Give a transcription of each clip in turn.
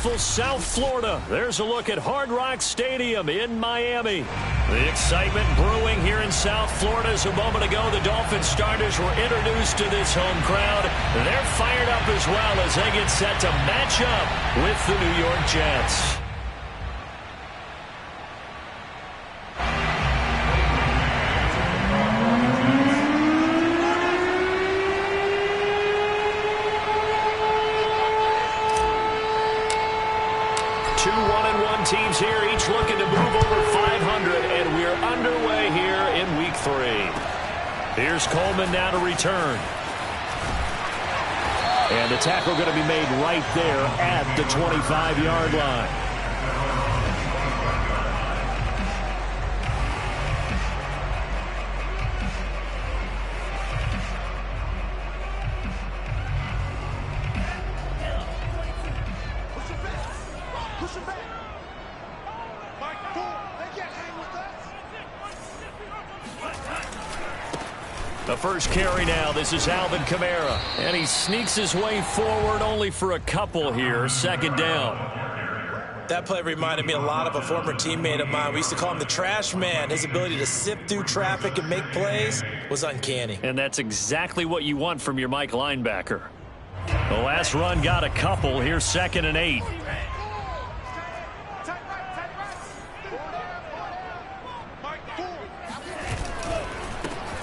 beautiful South Florida. There's a look at Hard Rock Stadium in Miami. The excitement brewing here in South Florida as a moment ago the Dolphins starters were introduced to this home crowd. They're fired up as well as they get set to match up with the New York Jets. Two 1-1 teams here, each looking to move over 500, and we're underway here in Week 3. Here's Coleman now to return. And the tackle going to be made right there at the 25-yard line. The first carry now. This is Alvin Kamara. And he sneaks his way forward only for a couple here. Second down. That play reminded me a lot of a former teammate of mine. We used to call him the trash man. His ability to sift through traffic and make plays was uncanny. And that's exactly what you want from your Mike linebacker. The last run got a couple. Here's 2nd and 8.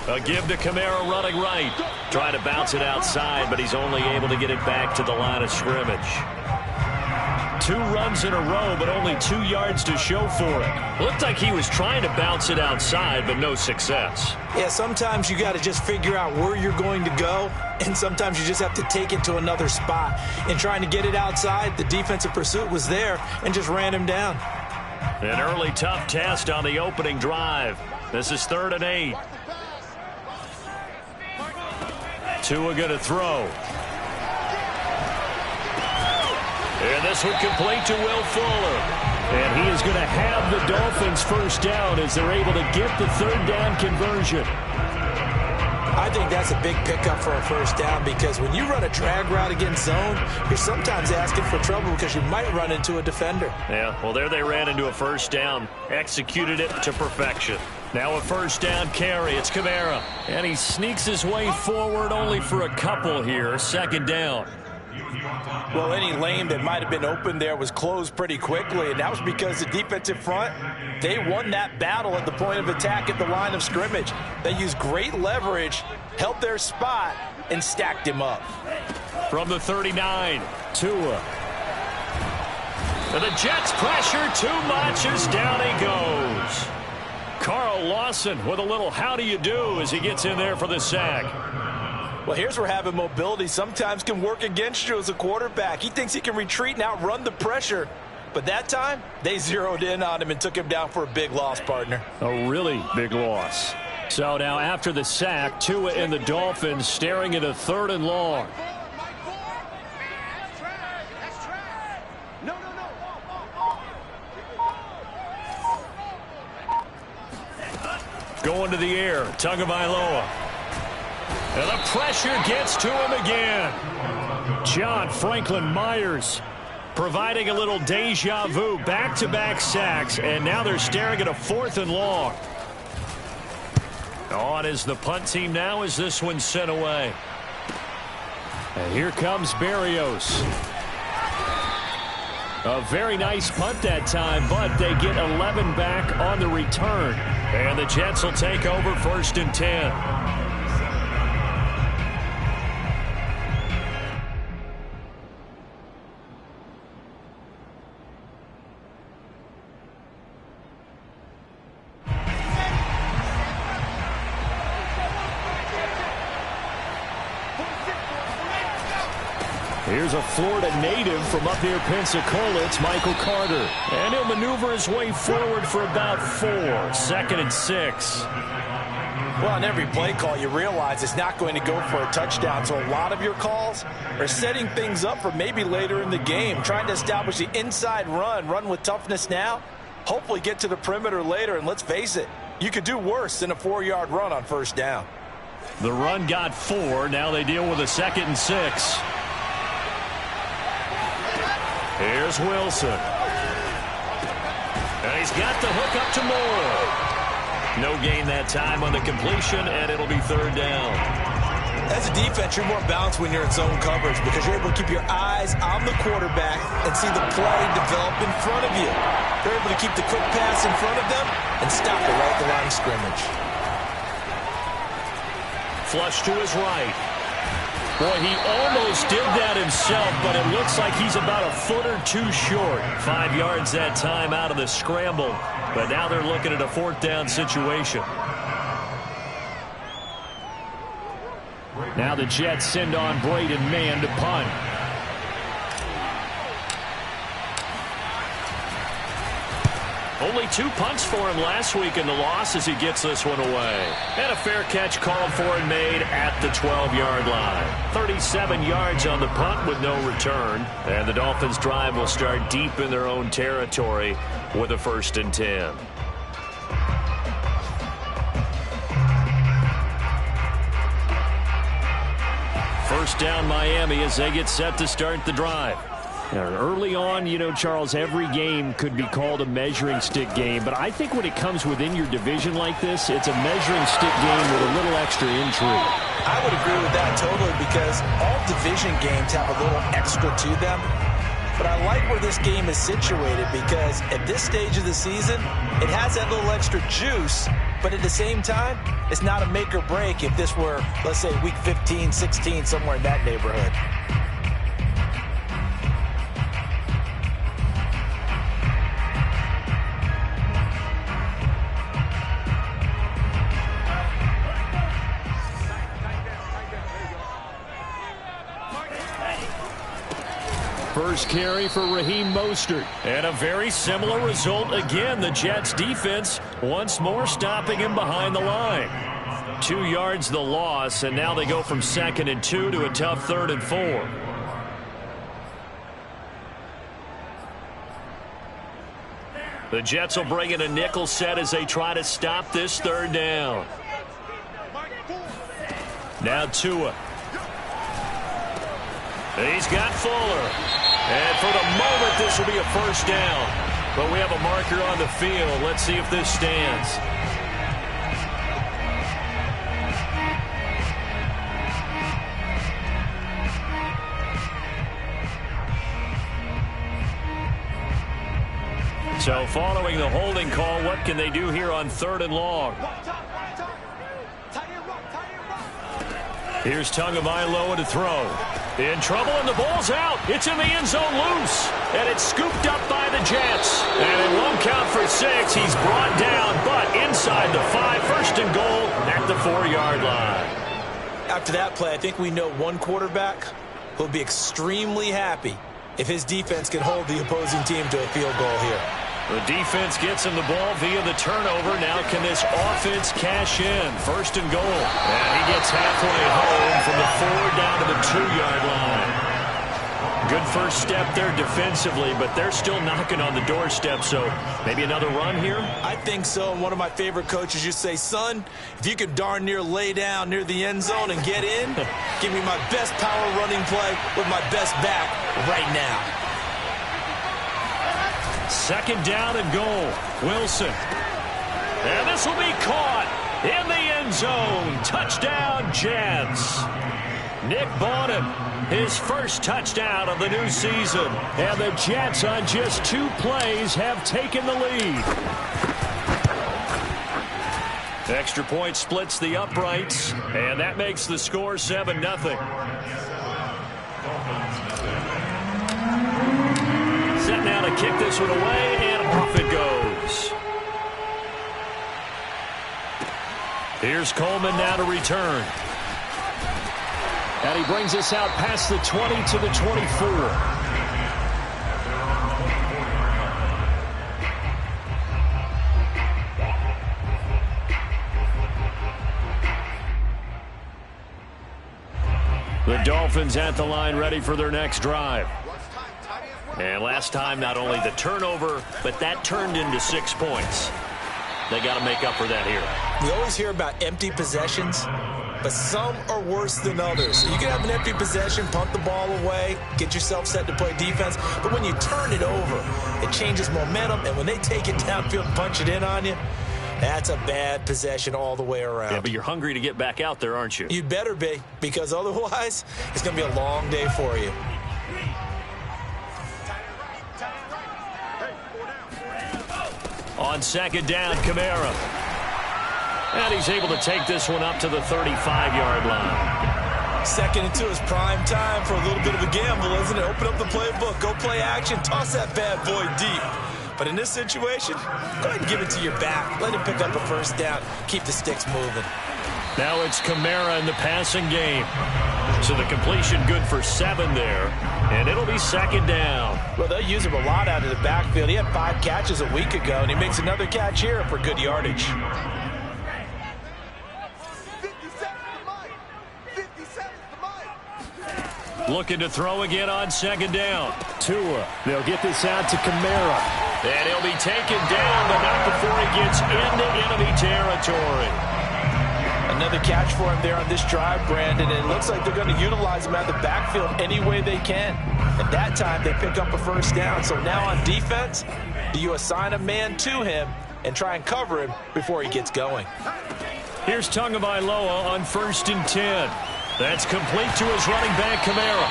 A give to Kamara running right. Trying to bounce it outside, but he's only able to get it back to the line of scrimmage. 2 runs in a row, but only 2 yards to show for it. Looked like he was trying to bounce it outside, but no success. Yeah, sometimes you got to just figure out where you're going to go, and sometimes you just have to take it to another spot. And trying to get it outside, the defensive pursuit was there and just ran him down. An early tough test on the opening drive. This is 3rd and 8. Tua going to throw. And this one complete to Will Fuller. And he is going to have the Dolphins first down as they're able to get the 3rd down conversion. I think that's a big pickup for a first down because when you run a drag route against zone, you're sometimes asking for trouble because you might run into a defender. Yeah, well, there they ran into a first down. Executed it to perfection. Now a first down carry. It's Kamara. And he sneaks his way forward only for a couple here. 2nd down. Well, any lane that might have been open there was closed pretty quickly, and that was because the defensive front, they won that battle at the point of attack at the line of scrimmage. They used great leverage, held their spot, and stacked him up. From the 39, Tua. And the Jets pressure too much as down he goes. Carl Lawson with a little how do you do as he gets in there for the sack. Well, here's where having mobility sometimes can work against you as a quarterback. He thinks he can retreat and outrun the pressure. But that time, they zeroed in on him and took him down for a big loss, partner. A really big loss. So now after the sack, Tua and the Dolphins staring at a 3rd and long. Going to the air, Tagovailoa. And the pressure gets to him again. John Franklin Myers providing a little deja vu. Back-to-back sacks, and now they're staring at a 4th and long. On is the punt team now as this one's sent away. And here comes Berrios. A very nice punt that time, but they get 11 back on the return. And the Jets will take over 1st and 10. Here's a Florida native from up near Pensacola. It's Michael Carter. And he'll maneuver his way forward for about 4. 2nd and 6. Well, on every play call, you realize it's not going to go for a touchdown. So a lot of your calls are setting things up for maybe later in the game, trying to establish the inside run with toughness now, hopefully get to the perimeter later. And let's face it, you could do worse than a 4-yard run on first down. The run got 4. Now they deal with a 2nd and 6. Here's Wilson. And he's got the hook up to Moore. No gain that time on the completion, and it'll be third down. As a defense, you're more balanced when you're in zone coverage because you're able to keep your eyes on the quarterback and see the play develop in front of you. You're able to keep the quick pass in front of them and stop it right at the line of scrimmage. Flush to his right. Boy, he almost did that himself, but it looks like he's about a foot or two short. 5 yards that time out of the scramble, but now they're looking at a fourth down situation. Now the Jets send on Braden Mann to punt. Only 2 punts for him last week in the loss as he gets this one away. And a fair catch called for and made at the 12-yard line. 37 yards on the punt with no return. And the Dolphins' drive will start deep in their own territory with a 1st and 10. First down Miami as they get set to start the drive. Now, early on, you know, Charles, every game could be called a measuring stick game, but I think when it comes within your division like this, it's a measuring stick game with a little extra intrigue. I would agree with that totally because all division games have a little extra to them. But I like where this game is situated because at this stage of the season, it has that little extra juice, but at the same time, it's not a make or break if this were, let's say, week 15, 16, somewhere in that neighborhood. First carry for Raheem Mostert. And a very similar result again. The Jets defense once more stopping him behind the line. 2 yards the loss, and now they go from 2nd and 2 to a tough 3rd and 4. The Jets will bring in a nickel set as they try to stop this 3rd down. Now Tua. He's got Fuller. And for the moment, this will be a 1st down. But we have a marker on the field. Let's see if this stands. So following the holding call, what can they do here on 3rd and long? Here's Tagovailoa to throw. In trouble, and the ball's out. It's in the end zone loose. And it's scooped up by the Jets. And it won't count for 6. He's brought down, but inside the 5. 1st and goal at the 4-yard line. After that play, I think we know one quarterback who'll be extremely happy if his defense can hold the opposing team to a field goal here. The defense gets him the ball via the turnover. Now can this offense cash in? 1st and goal. And he gets halfway home from the 4 down to the 2-yard line. Good first step there defensively, but they're still knocking on the doorstep, so maybe another run here? I think so. And one of my favorite coaches used to say, son, if you could darn near lay down near the end zone and get in, give me my best power running play with my best back right now. 2nd down and goal. Wilson. And this will be caught in the end zone. Touchdown, Jets. Nick Bawden, his first touchdown of the new season. And the Jets on just 2 plays have taken the lead. Extra point splits the uprights, and that makes the score 7-0. Set now to kick this one away, and off it goes. Here's Coleman now to return. And he brings us out past the 20 to the 24. The Dolphins at the line ready for their next drive. And last time, not only the turnover, but that turned into 6 points. They got to make up for that here. We always hear about empty possessions, but some are worse than others. You can have an empty possession, punt the ball away, get yourself set to play defense, but when you turn it over, it changes momentum, and when they take it downfield and punch it in on you, that's a bad possession all the way around. Yeah, but you're hungry to get back out there, aren't you? You'd better be, because otherwise, it's going to be a long day for you. On second down, Kamara. And he's able to take this one up to the 35-yard line. Second and 2 is prime time for a little bit of a gamble, isn't it? Open up the playbook, go play action, toss that bad boy deep. But in this situation, go ahead and give it to your back. Let him pick up a first down. Keep the sticks moving. Now it's Kamara in the passing game. So the completion good for 7 there. And it'll be second down. Well, they'll use him a lot out of the backfield. He had 5 catches a week ago, and he makes another catch here for good yardage. Looking to throw again on second down. Tua. They'll get this out to Kamara. And he'll be taken down, but not before he gets into enemy territory. Another catch for him there on this drive, Brandon, and it looks like they're going to utilize him out of the backfield any way they can. At that time, they pick up a first down. So now on defense, do you assign a man to him and try and cover him before he gets going? Here's Tagovailoa on 1st and 10. That's complete to his running back, Kamara.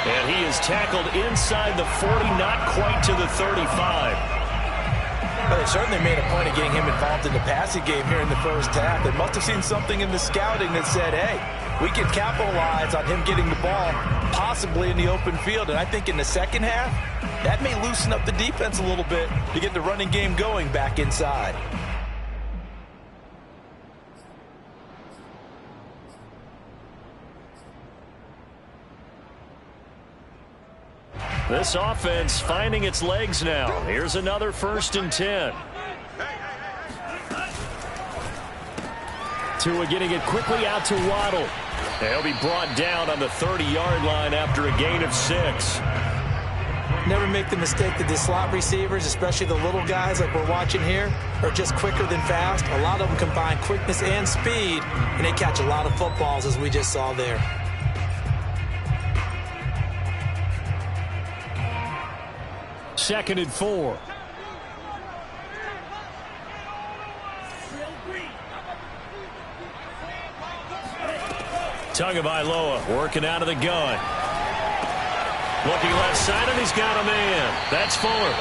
And he is tackled inside the 40, not quite to the 35. Well, they certainly made a point of getting him involved in the passing game here in the first half. They must have seen something in the scouting that said, hey, we can capitalize on him getting the ball possibly in the open field. And I think in the second half, that may loosen up the defense a little bit to get the running game going back inside. This offense finding its legs now. Here's another 1st and 10. Tua getting it quickly out to Waddle. He'll be brought down on the 30-yard line after a gain of 6. Never make the mistake that the slot receivers, especially the little guys like we're watching here, are just quicker than fast. A lot of them combine quickness and speed, and they catch a lot of footballs, as we just saw there. Second and 4. Tagovailoa working out of the gun. Looking left side, and he's got a man. That's Fuller.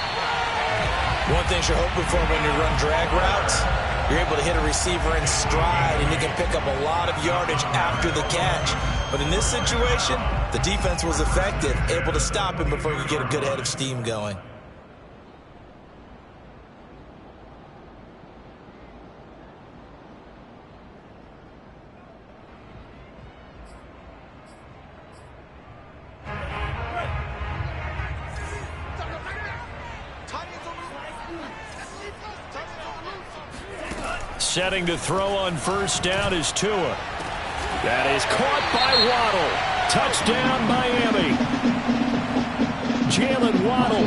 One thing you're hoping for when you run drag routes, you're able to hit a receiver in stride, and you can pick up a lot of yardage after the catch. But in this situation, the defense was effective, able to stop him before you get a good head of steam going. Setting to throw on first down is Tua. That is caught by Waddle. Touchdown, Miami. Jalen Waddle,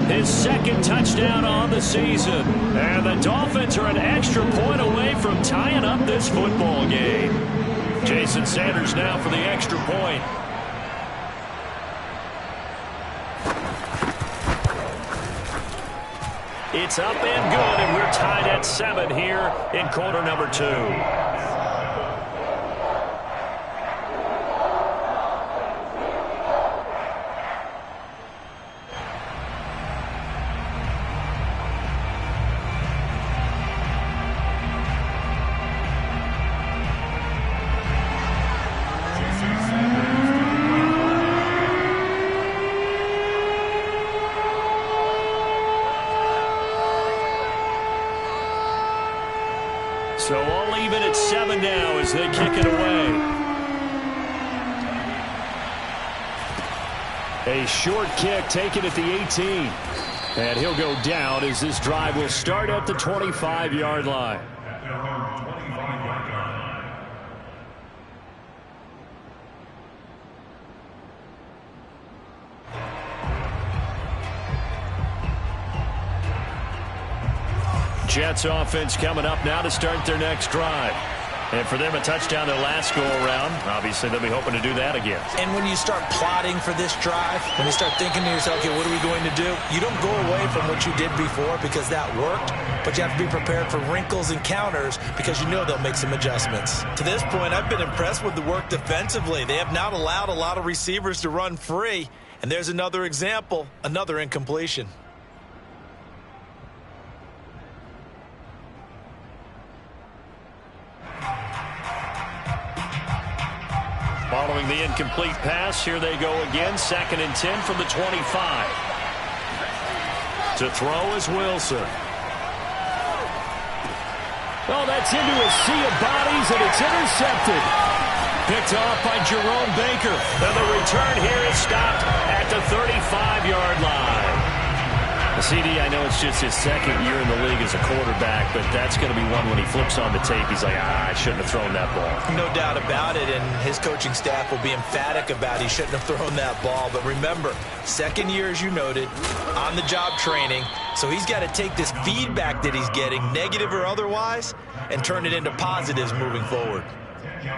his second touchdown on the season. And the Dolphins are an extra point away from tying up this football game. Jason Sanders now for the extra point. It's up and good, and we're tied at 7 here in quarter number 2. So all even at 7 now as they kick it away. A short kick taken at the 18. And he'll go down as this drive will start at the 25-yard line. Jets offense coming up now to start their next drive. And for them, a touchdown their last go-around. Obviously, they'll be hoping to do that again. And when you start plotting for this drive, when you start thinking to yourself, okay, what are we going to do? You don't go away from what you did before because that worked, but you have to be prepared for wrinkles and counters because you know they'll make some adjustments. To this point, I've been impressed with the work defensively. They have not allowed a lot of receivers to run free. And there's another example, another incompletion. Following the incomplete pass, here they go again. 2nd and 10 from the 25. To throw is Wilson. Oh, that's into a sea of bodies, and it's intercepted. Picked off by Jerome Baker. And the return here is stopped at the 35-yard line. CD, I know it's just his 2nd year in the league as a quarterback, but that's going to be one when he flips on the tape. He's like, I shouldn't have thrown that ball. No doubt about it, and his coaching staff will be emphatic about he shouldn't have thrown that ball. But remember, 2nd year, as you noted, on-the-job training. So he's got to take this feedback that he's getting, negative or otherwise, and turn it into positives moving forward.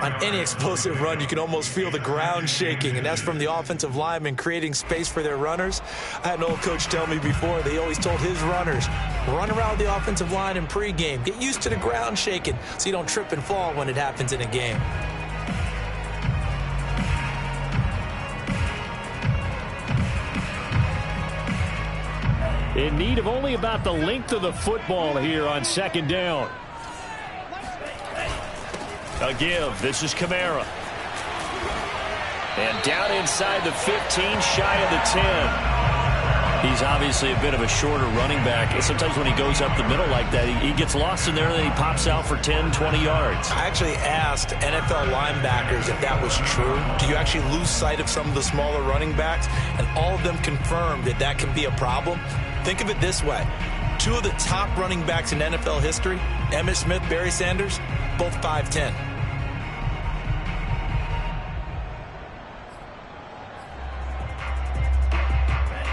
On any explosive run, you can almost feel the ground shaking, and that's from the offensive linemen creating space for their runners. I had an old coach tell me before, they always told his runners, run around the offensive line in pregame. Get used to the ground shaking so you don't trip and fall when it happens in a game. In need of only about the length of the football here on 2nd down. A give. This is Kamara. And down inside the 15, shy of the 10. He's obviously a bit of a shorter running back. And sometimes when he goes up the middle like that, he gets lost in there and then he pops out for 10, 20 yards. I actually asked NFL linebackers if that was true. Do you actually lose sight of some of the smaller running backs? And all of them confirmed that that can be a problem. Think of it this way. 2 of the top running backs in NFL history, Emmitt Smith, Barry Sanders, both 5'10".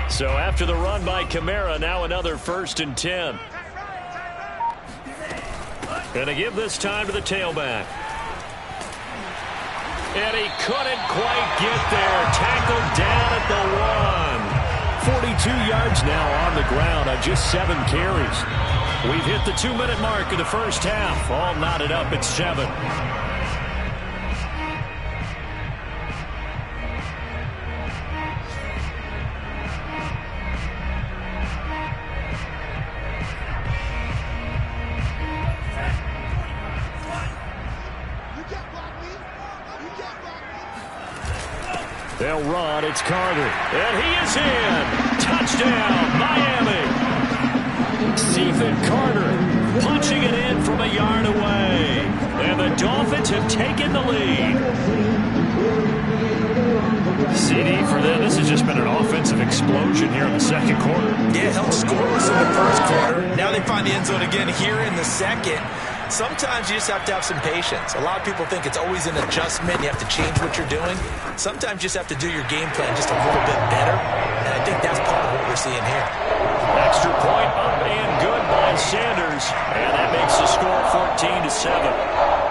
So after the run by Kamara, now another 1st and 10. And a give this time to the tailback. And he couldn't quite get there. Tackled down at the 1. 42 yards now on the ground on just 7 carries. We've hit the 2-minute mark of the first half. All knotted up at 7. They'll run. It's Carter. And he is in. Touchdown, Miami. Stephen Carter punching it in from a yard away. And the Dolphins have taken the lead. CD for them. This has just been an offensive explosion here in the 2nd quarter. Yeah, helped scoreless in the 1st quarter. Now they find the end zone again here in the 2nd. Sometimes you just have to have some patience. A lot of people think it's always an adjustment. You have to change what you're doing. Sometimes you just have to do your game plan just a little bit better. And I think that's part of what we're seeing here. Extra point up and good by Sanders. And that makes the score 14-7.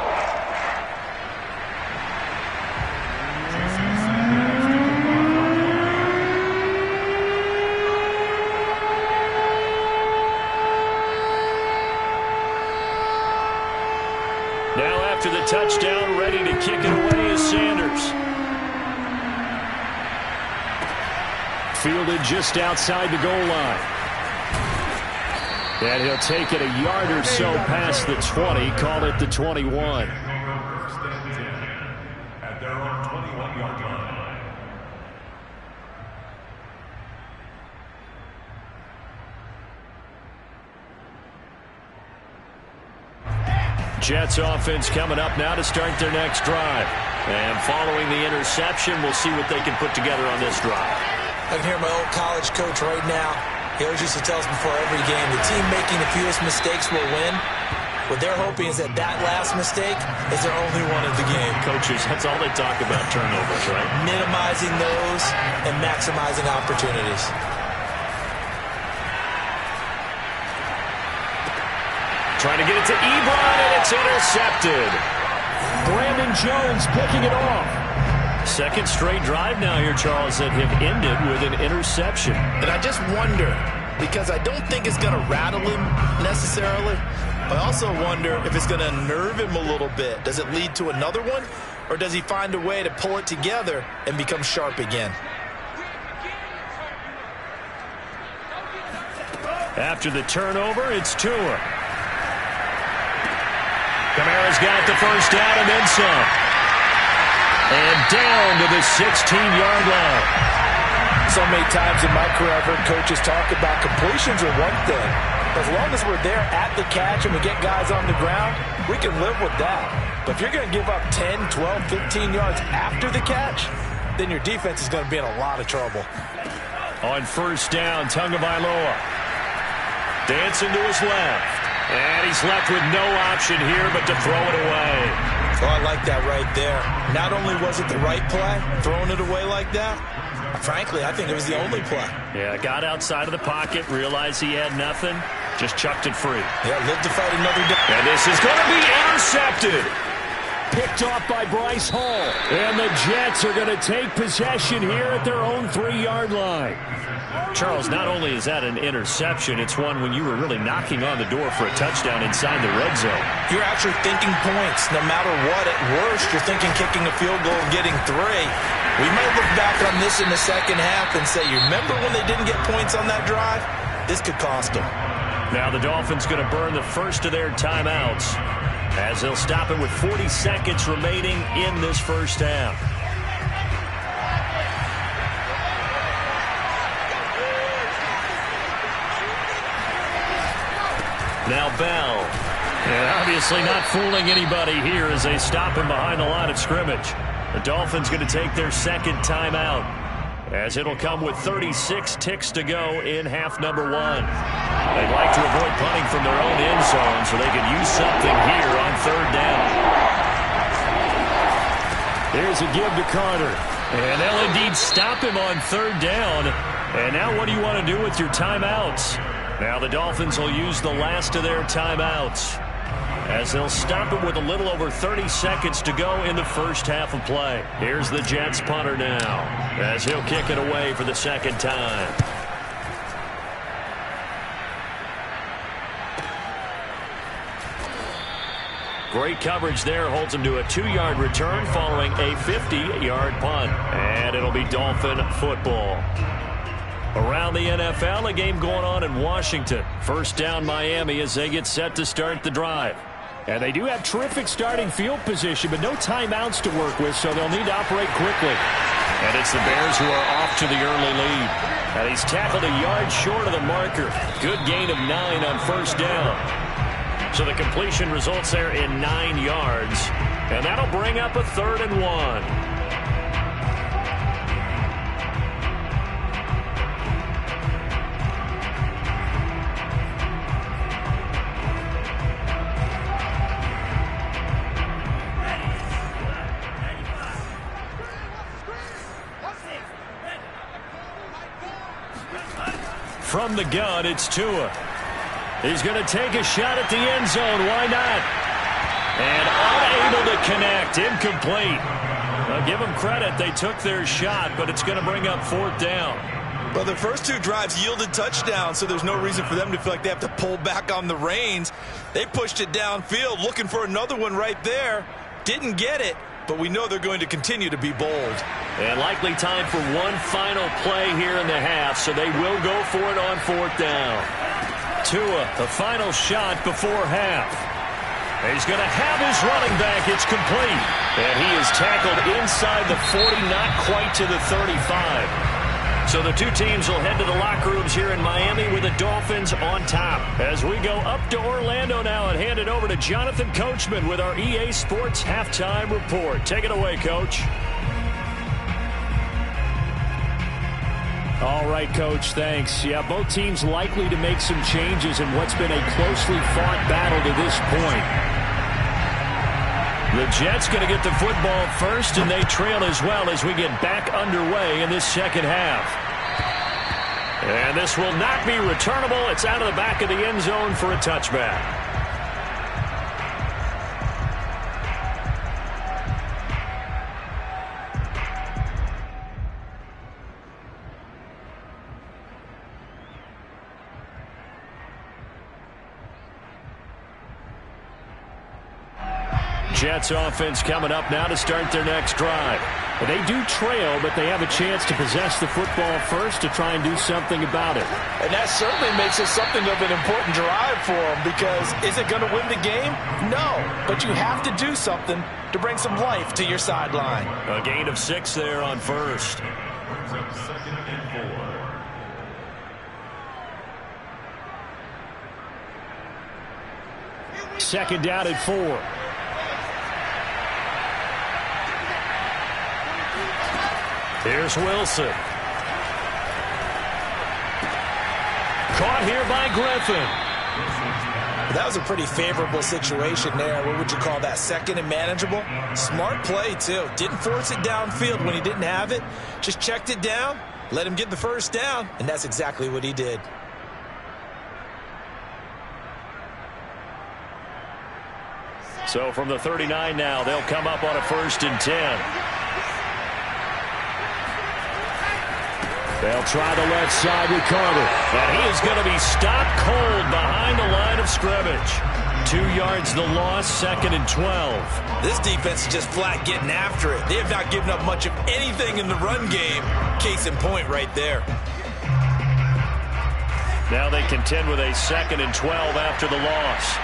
After the touchdown, ready to kick it away is Sanders. Fielded just outside the goal line. And he'll take it a yard or so past the 20, call it the 21. At their own 21-yard line. Jets offense coming up now to start their next drive. And following the interception, we'll see what they can put together on this drive. I can hear my old college coach right now. He always used to tell us before every game, the team making the fewest mistakes will win. What they're hoping is that last mistake is their only one of the game. Coaches, that's all they talk about, turnovers, right? Minimizing those and maximizing opportunities. Trying to get it to Ebron, and it's intercepted. Brandon Jones picking it off. Second straight drive now here, Charles, that have ended with an interception. And I just wonder, because I don't think it's going to rattle him necessarily. I also wonder if it's going to nerve him a little bit. Does it lead to another one? Or does he find a way to pull it together and become sharp again? After the turnover, it's Tua. Kamara's got the first down and then some. And down to the 16-yard line. So many times in my career I've heard coaches talk about completions are one thing. As long as we're there at the catch and we get guys on the ground, we can live with that. But if you're going to give up 10, 12, 15 yards after the catch, then your defense is going to be in a lot of trouble. On first down, Tagovailoa dancing to his left. And he's left with no option here but to throw it away. Oh, I like that right there. Not only was it the right play, throwing it away like that, frankly, I think it was the only play. Yeah, got outside of the pocket, realized he had nothing, just chucked it free. Yeah, lived to fight another day. And this is going to be intercepted. Picked off by Bryce Hall. And the Jets are going to take possession here at their own 3-yard line. Charles, not only is that an interception, it's one when you were really knocking on the door for a touchdown inside the red zone. You're actually thinking points. No matter what, at worst, you're thinking kicking a field goal and getting 3. We might look back on this in the second half and say, you remember when they didn't get points on that drive? This could cost them. Now the Dolphins going to burn the first of their timeouts as they'll stop it with 40 seconds remaining in this first half. Now Bell. And obviously not fooling anybody here as they stop him behind the line of scrimmage. The Dolphins going to take their second timeout as it'll come with 36 ticks to go in half number 1. They'd like to avoid punting from their own end zone so they can use something here on third down. There's a give to Carter. And they'll indeed stop him on third down. And now what do you want to do with your timeouts? Now the Dolphins will use the last of their timeouts as they'll stop it with a little over 30 seconds to go in the first half of play. Here's the Jets punter now as he'll kick it away for the second time. Great coverage there, holds him to a 2-yard return following a 50-yard punt. And it'll be Dolphin football. Around the NFL, a game going on in Washington. First down Miami as they get set to start the drive. And they do have terrific starting field position, but no timeouts to work with, so they'll need to operate quickly. And it's the Bears who are off to the early lead. And he's tackled a yard short of the marker. Good gain of 9 on first down. So the completion results there in 9 yards. And that'll bring up a 3rd and 1. From the gun, it's Tua. He's going to take a shot at the end zone. Why not? And unable to connect. Incomplete. I'll give them credit. They took their shot, but it's going to bring up 4th down. Well, the first 2 drives yielded touchdowns, so there's no reason for them to feel like they have to pull back on the reins. They pushed it downfield, looking for another one right there. Didn't get it, but we know they're going to continue to be bold. And likely time for one final play here in the half, so they will go for it on 4th down. Tua, the final shot before half. He's going to have his running back. It's complete. And he is tackled inside the 40, not quite to the 35. So the two teams will head to the locker rooms here in Miami with the Dolphins on top. As we go up to Orlando now and hand it over to Jonathan Coachman with our EA Sports Halftime Report. Take it away, Coach. All right, Coach, thanks. Yeah, both teams likely to make some changes in what's been a closely fought battle to this point. The Jets going to get the football first, and they trail as well as we get back underway in this second half. And this will not be returnable. It's out of the back of the end zone for a touchback. Jets offense coming up now to start their next drive. They do trail, but they have a chance to possess the football first to try and do something about it. And that certainly makes it something of an important drive for them, because is it going to win the game? No, but you have to do something to bring some life to your sideline. A gain of 6 there on first. Second and 4. Second down at 4. Here's Wilson. Caught here by Griffin. That was a pretty favorable situation there. What would you call that? Second and manageable? Smart play, too. Didn't force it downfield when he didn't have it. Just checked it down, let him get the first down, and that's exactly what he did. So from the 39 now, they'll come up on a 1st and 10. They'll try the left side with Carter. And he is going to be stopped cold behind the line of scrimmage. 2 yards the loss, 2nd and 12. This defense is just flat getting after it. They have not given up much of anything in the run game. Case in point right there. Now they contend with a 2nd and 12 after the loss.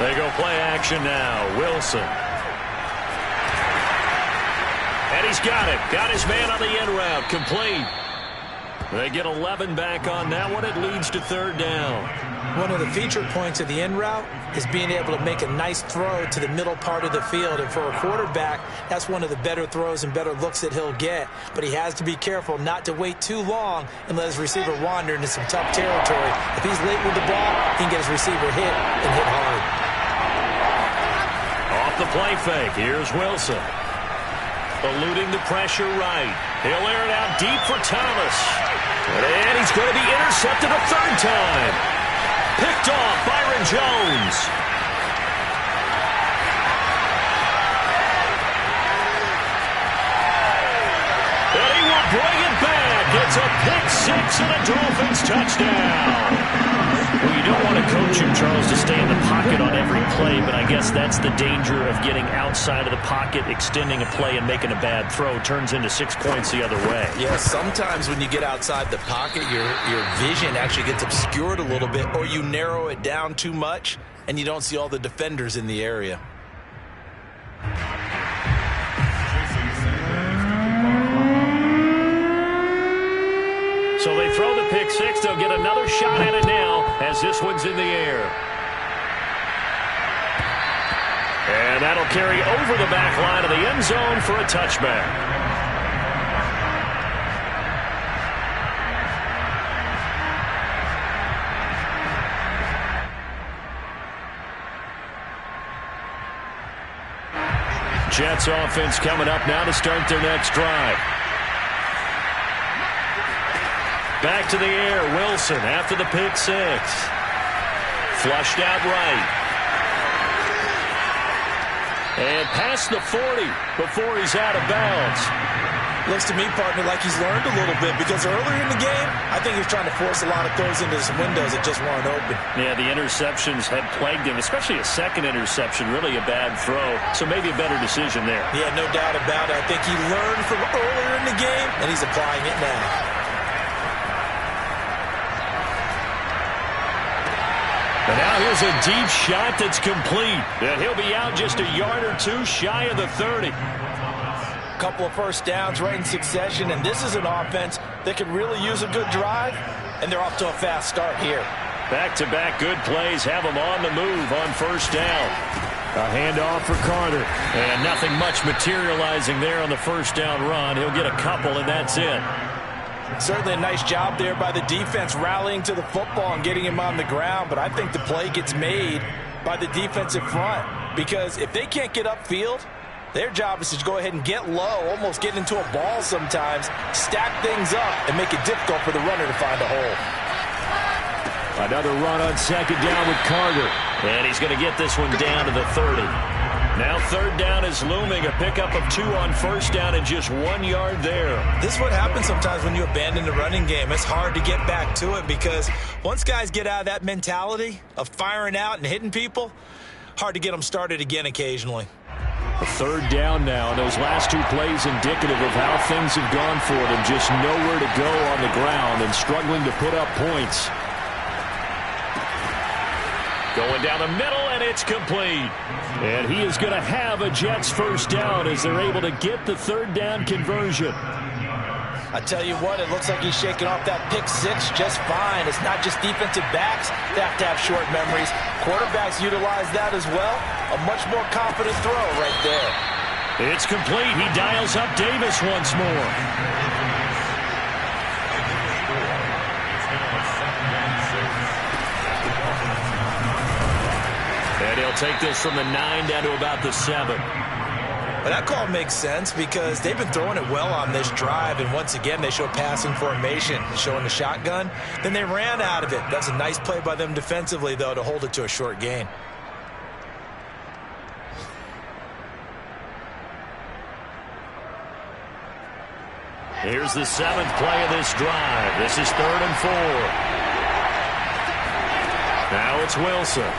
They go play action now. Wilson. And he's got it. Got his man on the end route. Complete. They get 11 back on that one. It leads to 3rd down. One of the feature points of the end route is being able to make a nice throw to the middle part of the field. And for a quarterback, that's one of the better throws and better looks that he'll get. But he has to be careful not to wait too long and let his receiver wander into some tough territory. If he's late with the ball, he can get his receiver hit and hit hard. Off the play fake. Here's Wilson. Eluding the pressure right. He'll air it out deep for Thomas. And he's going to be intercepted a 3rd time. Picked off Byron Jones. And he will bring it back. It's a pick 6 and a Dolphins touchdown. Well, you don't want to coach him, Charles, to stay in the pocket on every play, but I guess that's the danger of getting outside of the pocket, extending a play, and making a bad throw. Turns into 6 points the other way. Yeah, sometimes when you get outside the pocket, your vision actually gets obscured a little bit, or you narrow it down too much, and you don't see all the defenders in the area. So they throw the pick 6. They'll get another shot at it now as this one's in the air. And that'll carry over the back line of the end zone for a touchback. Jets offense coming up now to start their next drive. Back to the air, Wilson after the pick 6. Flushed out right. And past the 40 before he's out of bounds. Looks to me, partner, like he's learned a little bit, because earlier in the game, I think he was trying to force a lot of throws into some windows that just weren't open. Yeah, the interceptions had plagued him, especially a second interception, really a bad throw. So maybe a better decision there. Yeah, no doubt about it. I think he learned from earlier in the game, and he's applying it now. And now here's a deep shot that's complete. And he'll be out just a yard or 2 shy of the 30. Couple of first downs right in succession, and this is an offense that could really use a good drive, and they're off to a fast start here. Back-to-back good plays have them on the move on 1st down. A handoff for Carter. And nothing much materializing there on the 1st down run. He'll get a couple, and that's it. Certainly a nice job there by the defense rallying to the football and getting him on the ground, but I think the play gets made by the defensive front, because if they can't get upfield, their job is to go ahead and get low, almost get into a ball sometimes, stack things up, and make it difficult for the runner to find a hole. Another run on 2nd down with Carter. And he's going to get this one down to the 30. Now third down is looming. A pickup of 2 on first down and just 1 yard there. This is what happens sometimes when you abandon the running game. It's hard to get back to it because once guys get out of that mentality of firing out and hitting people, hard to get them started again occasionally. A third down now. Those last 2 plays indicative of how things have gone for them. Just nowhere to go on the ground and struggling to put up points. Going down the middle, and it's complete. And he is going to have a Jets first down as they're able to get the third down conversion. I tell you what, it looks like he's shaking off that pick 6 just fine. It's not just defensive backs that have to have short memories. Quarterbacks utilize that as well. A much more confident throw right there. It's complete. He dials up Davis once more. And he'll take this from the 9 down to about the 7. Well, that call makes sense because they've been throwing it well on this drive, and once again they show passing formation, showing the shotgun. Then they ran out of it. That's a nice play by them defensively, though, to hold it to a short gain. Here's the 7th play of this drive. This is 3rd and 4. Now it's Wilson.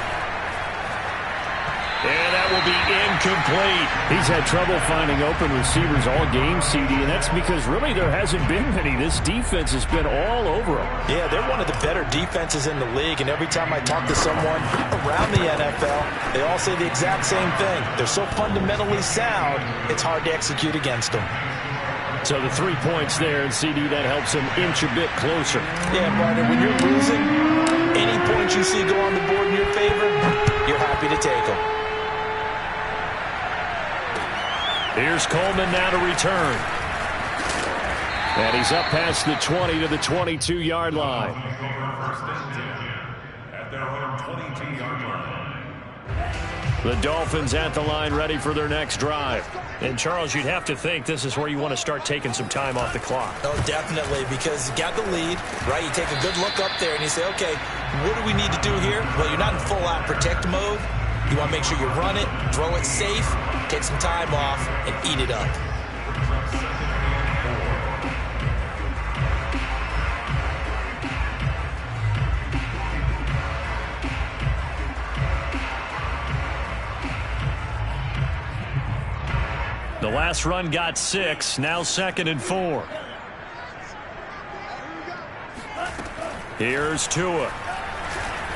And that will be incomplete. He's had trouble finding open receivers all game, CD, and that's because really there hasn't been many. This defense has been all over them. Yeah, they're one of the better defenses in the league, and every time I talk to someone around the NFL, they all say the exact same thing. They're so fundamentally sound, it's hard to execute against them. So the 3 points there, and CD, that helps them inch a bit closer. Yeah, partner, when you're losing, any points you see go on the board in your favor, you're happy to take them. Here's Coleman now to return. And he's up past the 20 to the 22-yard line. At their own 22-yard line. The Dolphins at the line ready for their next drive. And, Charles, you'd have to think this is where you want to start taking some time off the clock. Oh, definitely, because you got the lead, right? You take a good look up there and you say, okay, what do we need to do here? Well, you're not in full-out protect mode. You want to make sure you run it, throw it safe, take some time off, and eat it up. The last run got 6, now 2nd and 4. Here's Tua.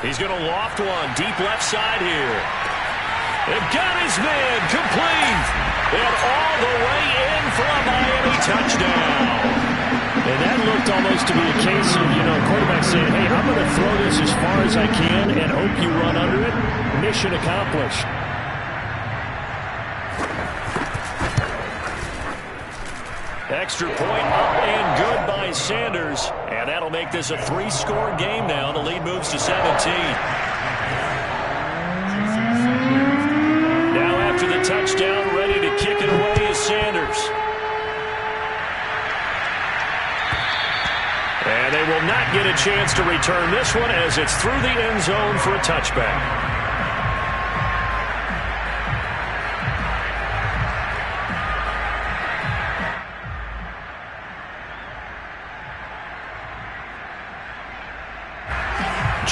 He's going to loft one, deep left side here. They've got his man, complete. And all the way in for a Miami touchdown. And that looked almost to be a case of, quarterback saying, hey, I'm going to throw this as far as I can and hope you run under it. Mission accomplished. Extra point up and good by Sanders. And that'll make this a 3-score game now. The lead moves to 17. Now after the touchdown, ready to kick it away is Sanders. And they will not get a chance to return this one as it's through the end zone for a touchback.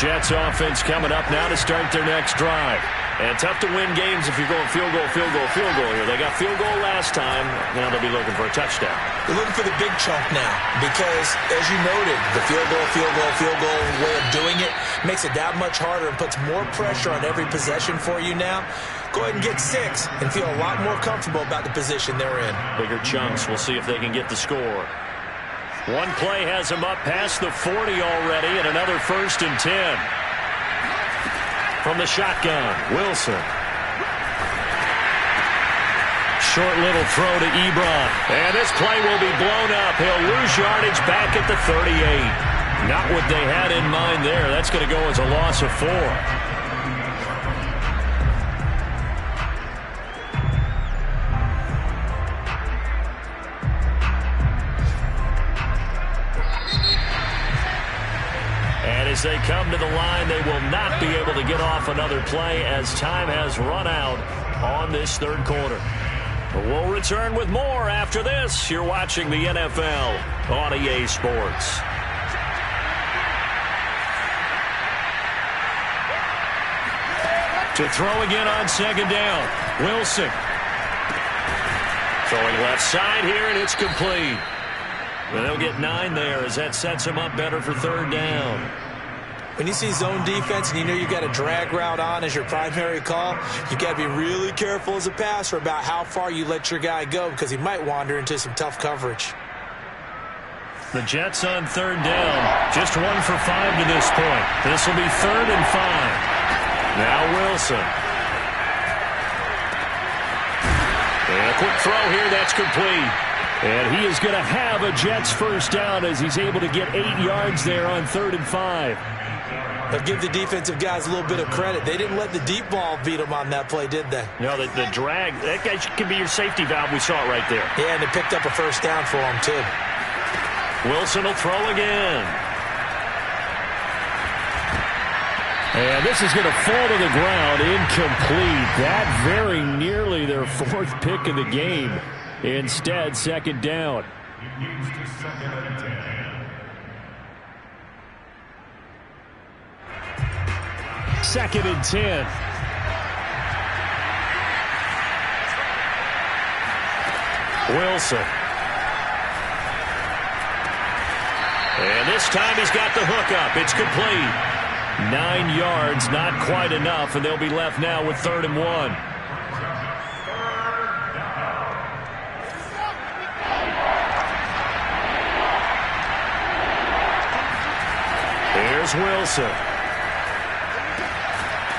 Jets offense coming up now to start their next drive. And tough to win games if you're going field goal here. They got field goal last time. Now they'll be looking for a touchdown. They're looking for the big chunk now because, as you noted, the field goal way of doing it makes it that much harder and puts more pressure on every possession for you now. Go ahead and get 6 and feel a lot more comfortable about the position they're in. Bigger chunks. We'll see if they can get the score. One play has him up past the 40 already, and another 1st and 10. From the shotgun, Wilson. Short little throw to Ebron. And this play will be blown up. He'll lose yardage back at the 38. Not what they had in mind there. That's going to go as a loss of 4. As they come to the line, they will not be able to get off another play as time has run out on this third quarter. We'll return with more after this. You're watching the NFL on EA Sports. To throw again on second down. Wilson. Throwing left side here, and it's complete. Well, they'll get 9 there as that sets them up better for third down. When you see zone defense and you know you got a drag route on as your primary call, you got to be really careful as a passer about how far you let your guy go because he might wander into some tough coverage. The Jets on third down. Just 1 for 5 to this point. This will be 3rd and 5. Now Wilson. And a quick throw here. That's complete. And he is going to have a Jets first down as he's able to get 8 yards there on 3rd and 5. But give the defensive guys a little bit of credit. They didn't let the deep ball beat them on that play, did they? No, the drag, that guy can be your safety valve. We saw it right there. Yeah, and they picked up a first down for him, too. Wilson will throw again. And this is going to fall to the ground, incomplete. That very nearly their 4th pick of the game. Instead, second down. Second and 10. Wilson. And this time he's got the hook up. It's complete. 9 yards, not quite enough, and they'll be left now with 3rd and 1. Here's Wilson.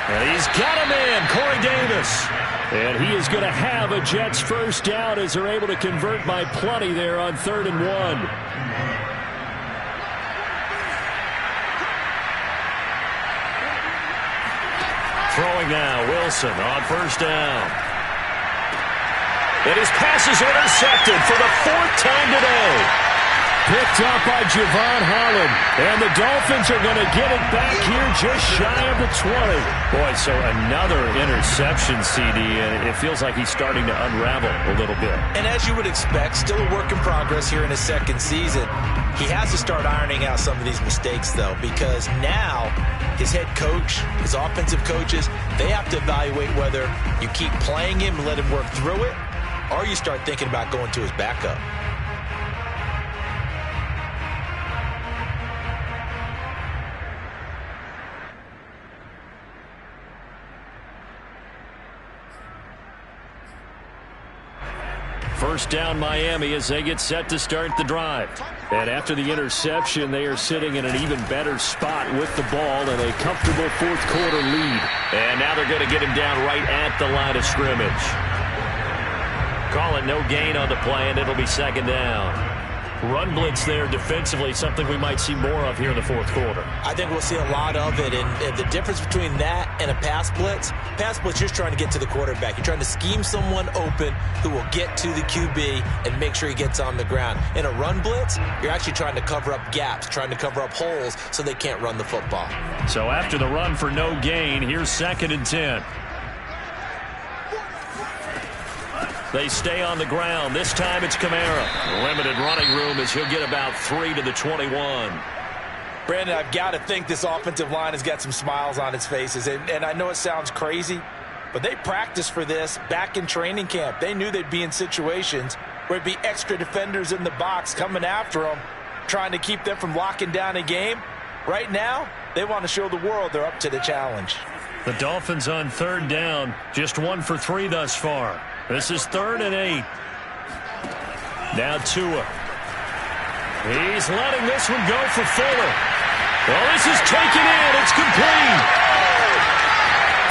And he's got him in, Corey Davis. And he is going to have a Jets first down as they're able to convert by plenty there on 3rd and 1. Throwing now, Wilson on first down. And his pass is intercepted for the 4th time today. Picked up by Javon Holland. And the Dolphins are going to get it back here just shy of the 20. Boy, so another interception, CD, and it feels like he's starting to unravel a little bit. And as you would expect, still a work in progress here in his 2nd season. He has to start ironing out some of these mistakes, though, because now his head coach, his offensive coaches, they have to evaluate whether you keep playing him and let him work through it, or you start thinking about going to his backup. First down Miami as they get set to start the drive. And after the interception, they are sitting in an even better spot with the ball and a comfortable 4th quarter lead. And now they're going to get him down right at the line of scrimmage. Call it no gain on the play, and it'll be 2nd down. Run blitz there defensively, something we might see more of here in the 4th quarter. I think we'll see a lot of it, and the difference between that and a pass blitz, you're just trying to get to the quarterback. You're trying to scheme someone open who will get to the QB and make sure he gets on the ground. In a run blitz, you're actually trying to cover up gaps, trying to cover up holes so they can't run the football. So after the run for no gain, here's 2nd and 10. They stay on the ground. This time it's Kamara. Limited running room as he'll get about 3 to the 21. Brandon, I've got to think this offensive line has got some smiles on its faces. And I know it sounds crazy, but they practiced for this back in training camp. They knew they'd be in situations where it'd be extra defenders in the box coming after them, trying to keep them from locking down a game. Right now, they want to show the world they're up to the challenge. The Dolphins on 3rd down, just 1 for 3 thus far. This is 3rd and 8. Now Tua. He's letting this one go for Fuller. Well, this is taken in. It's complete.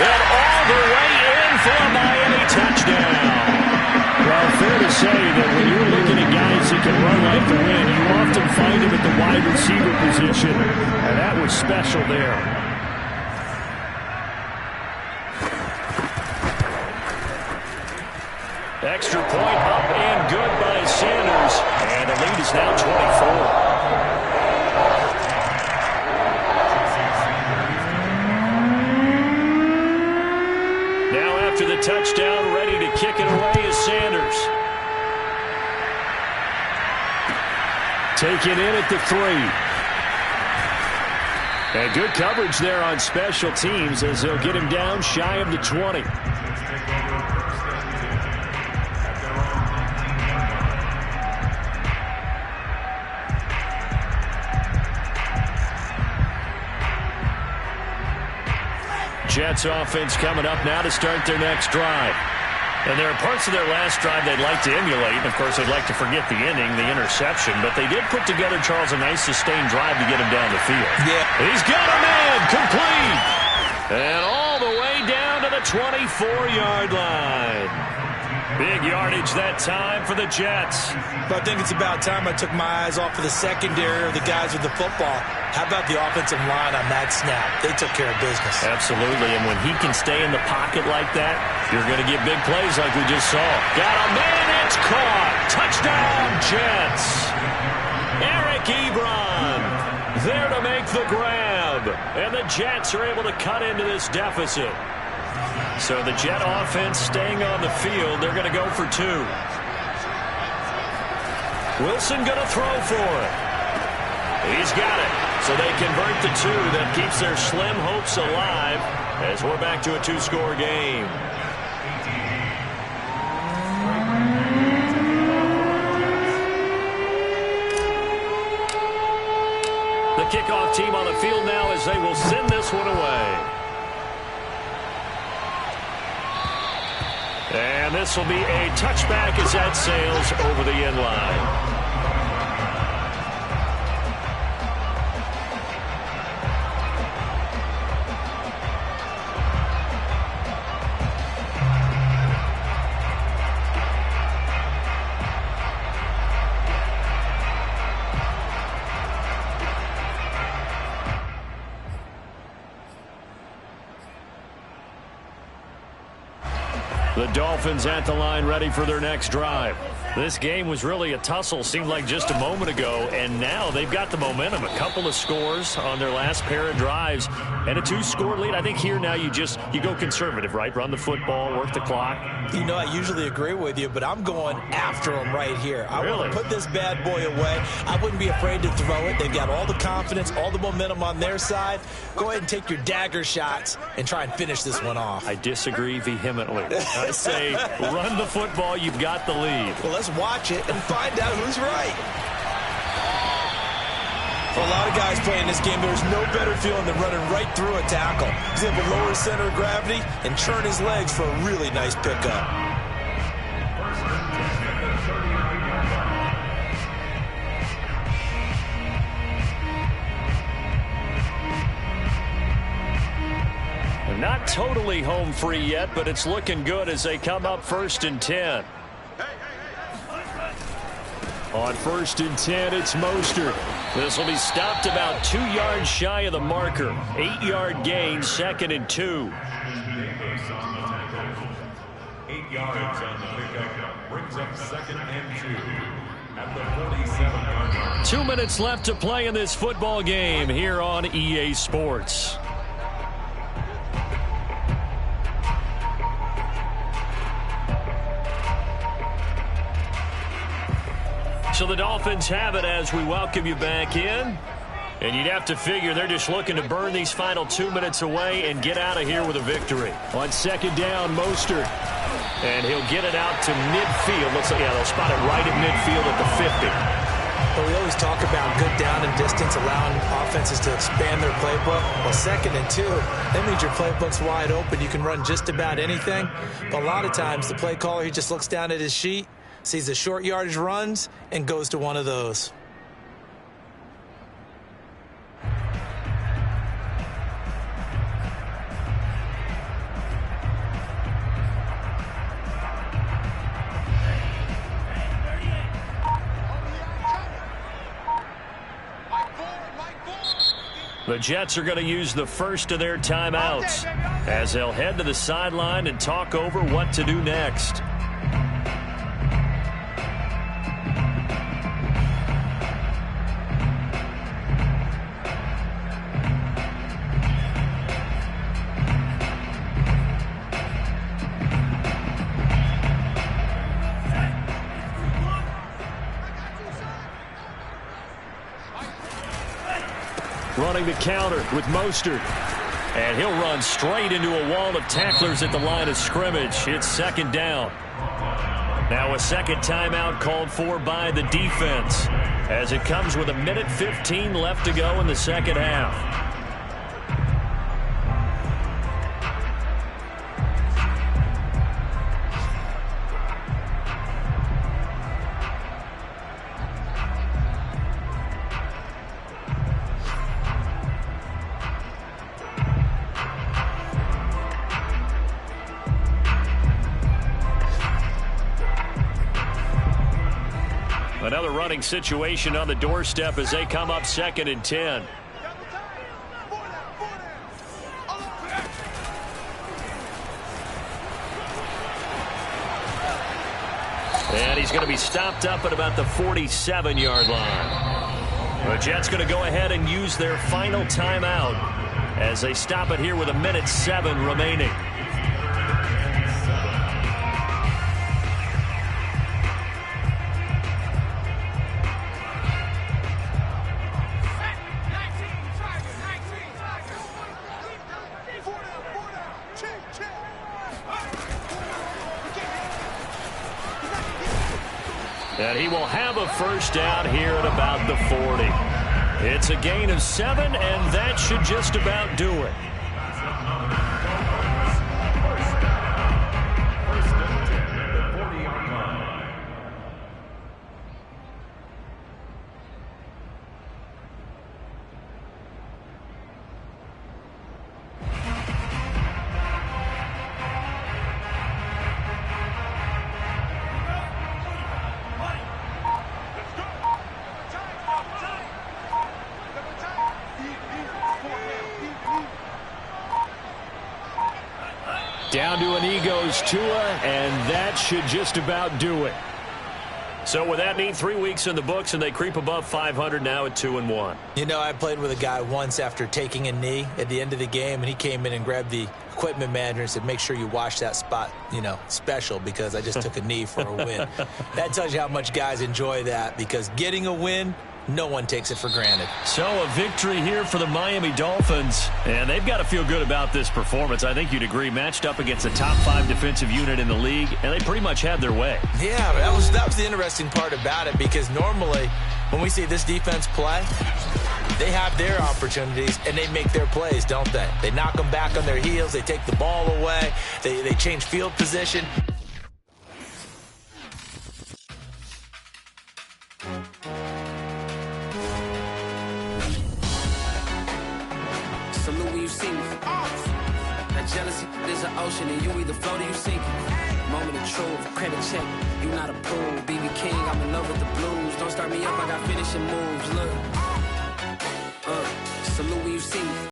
And all the way in for a Miami touchdown. Well, fair to say that when you're looking at guys that can run like the wind, you often find them at the wide receiver position. And that was special there. Extra point up and good by Sanders. And the lead is now 24. Now after the touchdown taken in at the 3. And good coverage there on special teams as they'll get him down shy of the 20. Jets offense coming up now to start their next drive. And there are parts of their last drive they'd like to emulate. And, of course, they'd like to forget the inning, the interception. But they did put together, Charles, a nice sustained drive to get him down the field. Yeah. He's got a man complete. And all the way down to the 24-yard line. Big yardage that time for the Jets. But I think it's about time I took my eyes off of the secondary or the guys with the football. How about the offensive line on that snap? They took care of business. Absolutely, and when he can stay in the pocket like that, you're going to get big plays like we just saw. Got a man, it's caught. Touchdown, Jets. Eric Ebron there to make the grab. And the Jets are able to cut into this deficit. So the Jet offense staying on the field. They're going to go for 2. Wilson going to throw for it. He's got it. So they convert the 2. That keeps their slim hopes alive as we're back to a 2-score game. The kickoff team on the field now as they will send this one away. And this will be a touchback as that sails over the end line. The Dolphins at the line ready for their next drive. This game was really a tussle, seemed like just a moment ago, and now they've got the momentum. A couple of scores on their last pair of drives and a 2-score lead. I think here now you go conservative, right? Run the football, work the clock. You know, I usually agree with you, but I'm going after them right here. I want to put this bad boy away. I wouldn't be afraid to throw it. They've got all the confidence, all the momentum on their side. Go ahead and take your dagger shots and try and finish this one off. I disagree vehemently. I say run the football. You've got the lead. Well, let's watch it and find out who's right. For a lot of guys playing this game, there's no better feeling than running right through a tackle. He's able to lower his center of gravity and churn his legs for a really nice pickup. Not totally home free yet, but it's looking good as they come up 1st and 10. On 1st and 10, it's Mostert. This will be stopped about 2 yards shy of the marker. 8-yard gain, 2nd and 2. 8 yards on the pickup. Brings up 2nd and 2 at the 47-yard line. 2 minutes left to play in this football game here on EA Sports. So the Dolphins have it as we welcome you back in. And you'd have to figure they're just looking to burn these final 2 minutes away and get out of here with a victory. On 2nd down, Mostert. And he'll get it out to midfield. They'll spot it right at midfield at the 50. But we always talk about good down and distance, allowing offenses to expand their playbook. Well, 2nd and 2, that means your playbook's wide open. You can run just about anything. But a lot of times, the play caller, he just looks down at his sheet, sees the short yardage runs, and goes to one of those. The Jets are going to use the first of their timeouts as they'll head to the sideline and talk over what to do next. running the counter with Mostert. And he'll run straight into a wall of tacklers at the line of scrimmage. It's second down. Now a second timeout called for by the defense as it comes with 1:15 left to go in the second half. Another running situation on the doorstep as they come up 2nd and 10. And he's going to be stopped up at about the 47-yard line. The Jets going to go ahead and use their final timeout as they stop it here with 1:07 remaining. And he will have a first down here at about the 40. It's a gain of 7, and that should just about do it. Down to an E goes Tua, and that should just about do it. So with that neat 3 weeks in the books, and they creep above 500 now at 2-1. You know, I played with a guy once after taking a knee at the end of the game, and he came in and grabbed the equipment manager and said, make sure you wash that spot, you know, special, because I just took a knee for a win. That tells you how much guys enjoy that, because getting a win, no one takes it for granted. So a victory here for the Miami Dolphins, and they've got to feel good about this performance. I think you'd agree, matched up against a top 5 defensive unit in the league, and they pretty much had their way. Yeah, that was the interesting part about it, because normally when we see this defense play, they have their opportunities and they make their plays, don't they? They knock them back on their heels, they take the ball away, they change field position. Salute when you see me. That jealousy is an ocean, and you either float or you sink it. Moment of truth, credit check. You not a pool. BB King, I'm in love with the blues. Don't start me up, I got finishing moves. Look, salute when you see me.